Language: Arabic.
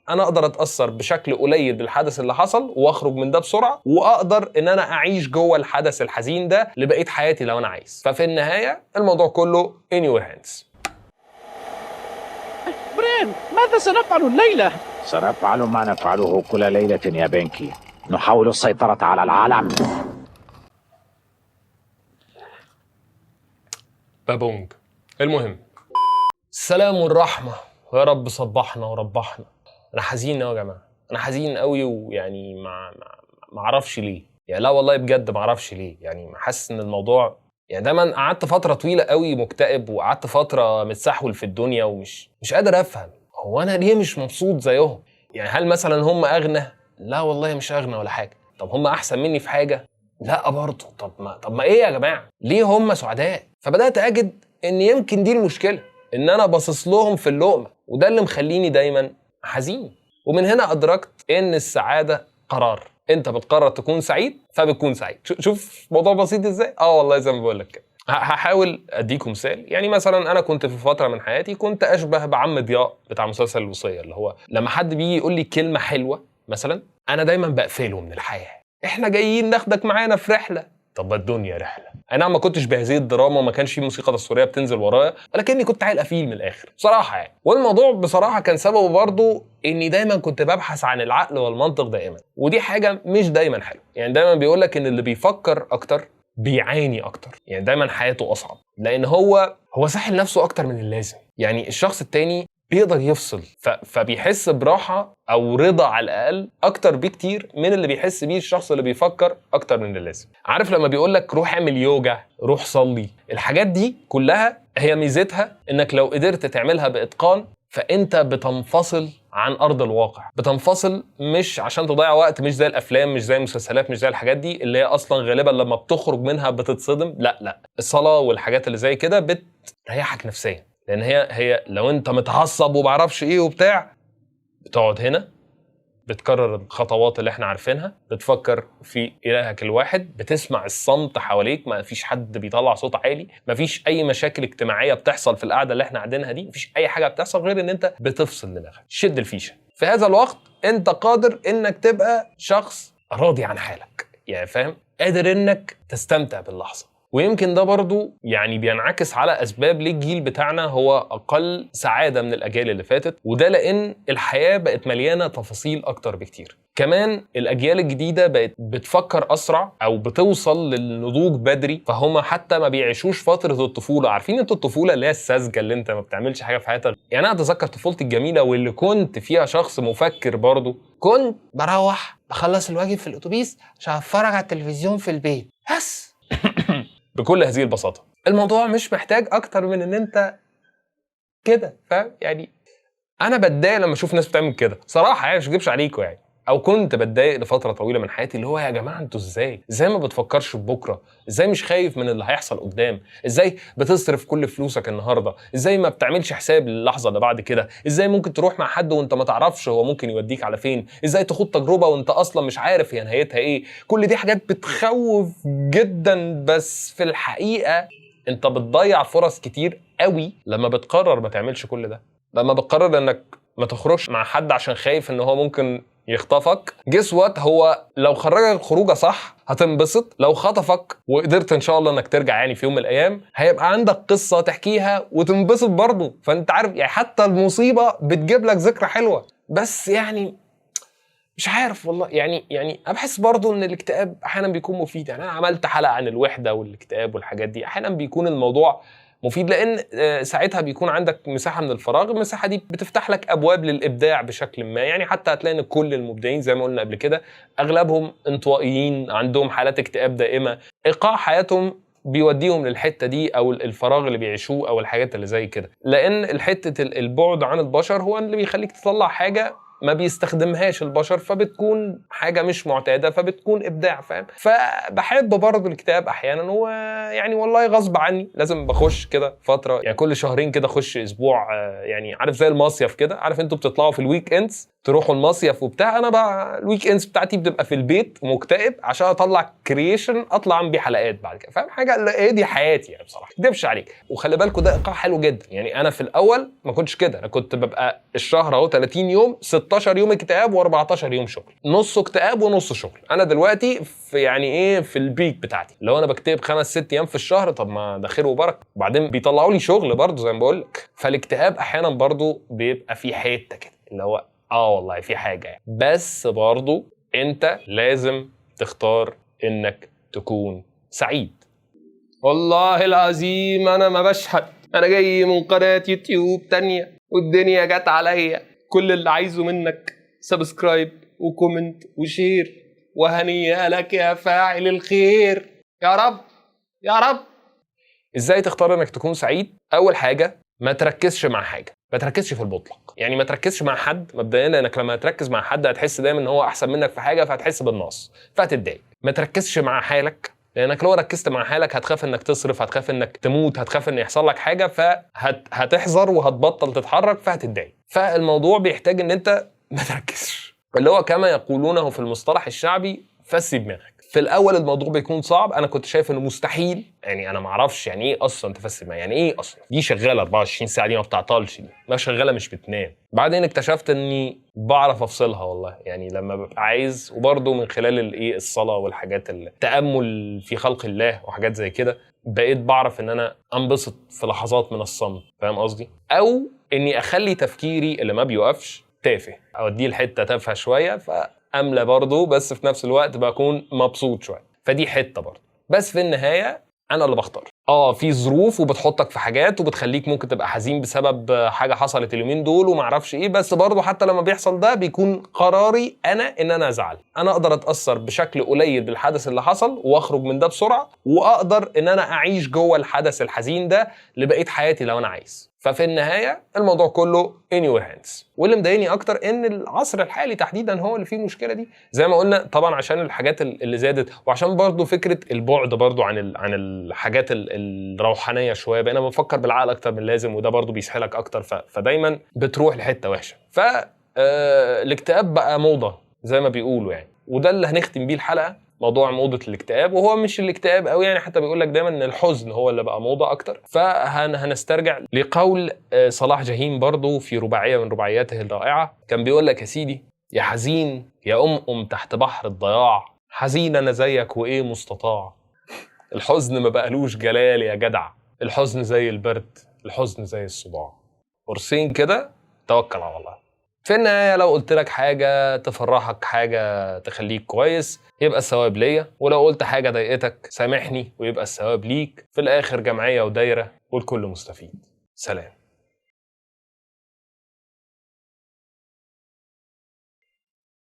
انا اقدر اتاثر بشكل قليل بالحدث اللي حصل واخرج من ده بسرعه، واقدر ان انا اعيش جوه الحدث الحزين ده لبقيه حياتي لو انا عايز. ففي النهايه الموضوع كله in your hands. برين، ماذا سنفعل الليله؟ سنفعل ما نفعله كل ليله يا بنكي، نحاول السيطره على العالم. بابونج. المهم، السلام والرحمه، ويا رب صبحنا وربحنا. انا حزين قوي يا جماعه، انا حزين قوي، ويعني ما اعرفش ليه. يعني لا والله بجد ما اعرفش ليه. يعني حاسس ان الموضوع يعني دايما قعدت فتره طويله قوي مكتئب، وقعدت فتره متسحول في الدنيا، مش قادر افهم هو انا ليه مش مبسوط زيهم. يعني هل مثلا هم اغنى؟ لا والله مش اغنى ولا حاجه. طب هم احسن مني في حاجه؟ لا برضه. طب ما ايه يا جماعه؟ ليه هم سعداء؟ فبدات اجد ان يمكن دي المشكله، ان انا باصص لهم في اللقمه، وده اللي مخليني دايما حزين. ومن هنا ادركت ان السعاده قرار. انت بتقرر تكون سعيد فبتكون سعيد. شوف موضوع بسيط ازاي. والله زي ما بقول لك كده. هحاول اديكم مثال. يعني مثلا انا كنت في فتره من حياتي كنت اشبه بعم ضياء بتاع مسلسل الوصيه، اللي هو لما حد بيجي يقول لي كلمه حلوه مثلا انا دايما بقفله من الحياه. احنا جايين ناخدك معانا في رحله. طب الدنيا رحله. انا ما كنتش بهذه الدراما، ما كانش في موسيقى تصويريه بتنزل ورايا، ولكني كنت عيل قفيل من الاخر بصراحه يعني. والموضوع بصراحه كان سببه برضه اني دايما كنت ببحث عن العقل والمنطق دائما، ودي حاجه مش دايما حلوه. يعني دايما بيقول لك ان اللي بيفكر اكتر بيعاني اكتر، يعني دايما حياته اصعب، لان هو ساحل نفسه اكتر من اللازم. يعني الشخص التاني بيقدر يفصل، فبيحس براحه او رضا على الاقل اكتر بكتير من اللي بيحس بيه الشخص اللي بيفكر اكتر من اللازم. عارف لما بيقول لك روح اعمل يوجا، روح صلي، الحاجات دي كلها هي ميزتها انك لو قدرت تعملها باتقان فانت بتنفصل عن ارض الواقع. بتنفصل مش عشان تضيع وقت، مش زي الافلام، مش زي المسلسلات، مش زي الحاجات دي اللي هي اصلا غالبا لما بتخرج منها بتتصدم. لا، الصلاه والحاجات اللي زي كده بتريحك نفسيا، لان هي لو انت متعصب ومعرفش ايه وبتاع، بتقعد هنا بتكرر الخطوات اللي احنا عارفينها، بتفكر في إلهك الواحد، بتسمع الصمت حواليك، ما فيش حد بيطلع صوت عالي، ما فيش اي مشاكل اجتماعيه بتحصل في القعده اللي احنا قاعدينها دي، ما فيش اي حاجه بتحصل غير ان انت بتفصل دماغك، شد الفيشه. في هذا الوقت انت قادر انك تبقى شخص راضي عن حالك، يعني فاهم، قادر انك تستمتع باللحظه. ويمكن ده برضو يعني بينعكس على أسباب ليه الجيل بتاعنا هو أقل سعادة من الأجيال اللي فاتت، وده لأن الحياة بقت مليانة تفاصيل أكتر بكتير. كمان الأجيال الجديدة بقت بتفكر أسرع أو بتوصل للنضوج بدري، فهم حتى ما بيعيشوش فترة الطفولة. عارفين انتوا الطفولة اللي هي الساذجة اللي انت ما بتعملش حاجة في حياتك؟ يعني أنا أتذكر طفولتي الجميلة واللي كنت فيها شخص مفكر برضو. كنت بروح بخلص الواجب في الأتوبيس عشان أتفرج على التلفزيون في البيت بس. بكل هذه البساطة. الموضوع مش محتاج أكتر من إن أنت كده، فاهم؟ يعني أنا بتضايق لما أشوف ناس بتعمل كده صراحة، يعني مش هجيبش عليكم يعني، أو كنت بتضايق لفترة طويلة من حياتي، اللي هو يا جماعة أنتوا إزاي ما بتفكرش ببكرة؟ إزاي مش خايف من اللي هيحصل قدام؟ إزاي بتصرف كل فلوسك النهاردة؟ إزاي ما بتعملش حساب للحظة اللي بعد كده؟ إزاي ممكن تروح مع حد وأنت ما تعرفش هو ممكن يوديك على فين؟ إزاي تخوض تجربة وأنت أصلا مش عارف هي نهايتها إيه؟ كل دي حاجات بتخوف جدا، بس في الحقيقة أنت بتضيع فرص كتير قوي لما بتقرر ما تعملش كل ده. لما بتقرر انك ما تخرجش مع حد عشان خايف ان هو ممكن يخطفك، جس وات، هو لو خرجك خروجه صح هتنبسط، لو خطفك وقدرت ان شاء الله انك ترجع يعني في يوم من الايام هيبقى عندك قصه تحكيها وتنبسط برضه. فانت عارف يعني حتى المصيبه بتجيب لك ذكرى حلوه. بس يعني مش عارف والله، يعني انا بحس برضه ان الاكتئاب احيانا بيكون مفيد. يعني انا عملت حلقه عن الوحده والاكتئاب والحاجات دي، احيانا بيكون الموضوع مفيد لان ساعتها بيكون عندك مساحه من الفراغ، المساحه دي بتفتح لك ابواب للابداع بشكل ما. يعني حتى هتلاقي ان كل المبدعين زي ما قلنا قبل كده اغلبهم انطوائيين، عندهم حالات اكتئاب دائمه، ايقاع حياتهم بيوديهم للحته دي، او الفراغ اللي بيعيشوه او الحاجات اللي زي كده، لان الحته البعد عن البشر هو اللي بيخليك تطلع حاجه ما بيستخدمهاش البشر، فبتكون حاجه مش معتاده، فبتكون ابداع، فاهم؟ فبحب برضه الكتاب احيانا، ويعني والله غصب عني لازم بخش كده فتره، يعني كل شهرين كده اخش اسبوع، يعني عارف زي المصيف كده، عارف انتوا بتطلعوا في الويك اندز، تروحوا المصيف وبتاع، انا بقى الويك اندز بتاعتي بتبقى في البيت مكتئب عشان اطلع كرييشن اطلع بيه حلقات بعد كده، فاهم حاجه؟ هي دي حياتي يعني بصراحه، ما اكدبش عليك. وخلي بالكوا ده ايقاع حلو جدا، يعني انا في الاول ما كنتش كده، انا كنت ببقى الشهر اهو 30 يوم، 16 يوم اكتئاب و14 يوم شغل، نصه اكتئاب ونص شغل. انا دلوقتي في يعني ايه في البيك بتاعتي، لو انا بكتئب 5-6 ايام في الشهر، طب ما ده خير وبركه، وبعدين بيطلعوا لي شغل برضه زي ما بقول لك. فالاكتئاب احيانا برضه بيبقى في حته كده اللي هو والله في حاجه يعني. بس برضه انت لازم تختار انك تكون سعيد. والله العظيم انا ما بشحت، انا جاي من قناه يوتيوب تانية والدنيا جت عليا، كل اللي عايزه منك سبسكرايب وكومنت وشير، وهنيئا لك يا فاعل الخير، يا رب يا رب. ازاي تختار انك تكون سعيد؟ اول حاجه ما تركزش مع حاجه، ما تركزش في المطلق، يعني ما تركزش مع حد مبدئيا، لانك لما تركز مع حد هتحس دايما ان هو احسن منك في حاجه، فهتحس بالنقص فهتتضايق. ما تركزش مع حالك، لانك لو ركزت مع حالك هتخاف انك تصرف، هتخاف انك تموت، هتخاف ان يحصل لك حاجه، فهتحذر وهتبطل تتحرك فهتتضايق. فالموضوع بيحتاج ان انت ما تركزش، اللي هو كما يقولونه في المصطلح الشعبي فسي دماغك. في الاول الموضوع بيكون صعب، انا كنت شايف انه مستحيل، يعني انا ما اعرفش يعني ايه اصلا تفسي دماغك، يعني ايه اصلا دي شغاله 24 ساعه، دي ما بتعطلش، دي ما شغاله مش بتنام. بعدين اكتشفت اني بعرف افصلها والله، يعني لما ببقى عايز، وبرضه من خلال الايه الصلاه والحاجات، التامل في خلق الله وحاجات زي كده، بقيت بعرف ان انا انبسط في لحظات من الصمت، فاهم قصدي؟ او اني اخلي تفكيري اللي ما بيوقفش تافه، اوديه لحته تافهه شويه فاملى برضه، بس في نفس الوقت بكون مبسوط شويه، فدي حته برضه. بس في النهايه انا اللي بختار. في ظروف وبتحطك في حاجات وبتخليك ممكن تبقى حزين بسبب حاجه حصلت اليومين دول وما اعرفش ايه، بس برضه حتى لما بيحصل ده بيكون قراري انا ان انا ازعل، انا اقدر اتاثر بشكل قليل بالحدث اللي حصل واخرج من ده بسرعه، واقدر ان انا اعيش جوه الحدث الحزين ده لبقيه حياتي لو انا عايز. ففي النهايه الموضوع كله in your hands. واللي مضايقني اكتر ان العصر الحالي تحديدا هو اللي فيه المشكله دي، زي ما قلنا طبعا عشان الحاجات اللي زادت، وعشان برضو فكره البعد برضو عن الحاجات الروحانيه شويه، بقينا بنفكر بالعقل اكتر من اللازم، وده برضو بيسحلك اكتر، فدايما بتروح لحته وحشه. الاكتئاب بقى موضه زي ما بيقولوا يعني، وده اللي هنختم بيه الحلقه، موضوع موضة الاكتئاب. وهو مش الاكتئاب قوي يعني، حتى بيقول لك دايما ان الحزن هو اللي بقى موضة اكتر. فهنسترجع لقول صلاح جاهين برضو في رباعية من رباعياته الرائعة، كان بيقول لك يا سيدي: يا حزين يا تحت بحر الضياع، حزين انا زيك وايه مستطاع. الحزن ما بقالوش جلال يا جدع، الحزن زي البرد، الحزن زي الصداع. قرصين كده، توكل على الله. في النهاية لو قلت لك حاجة تفرحك، حاجة تخليك كويس، يبقى الثواب ليا، ولو قلت حاجة ضايقتك سامحني ويبقى الثواب ليك. في الآخر جمعية ودايرة والكل مستفيد. سلام.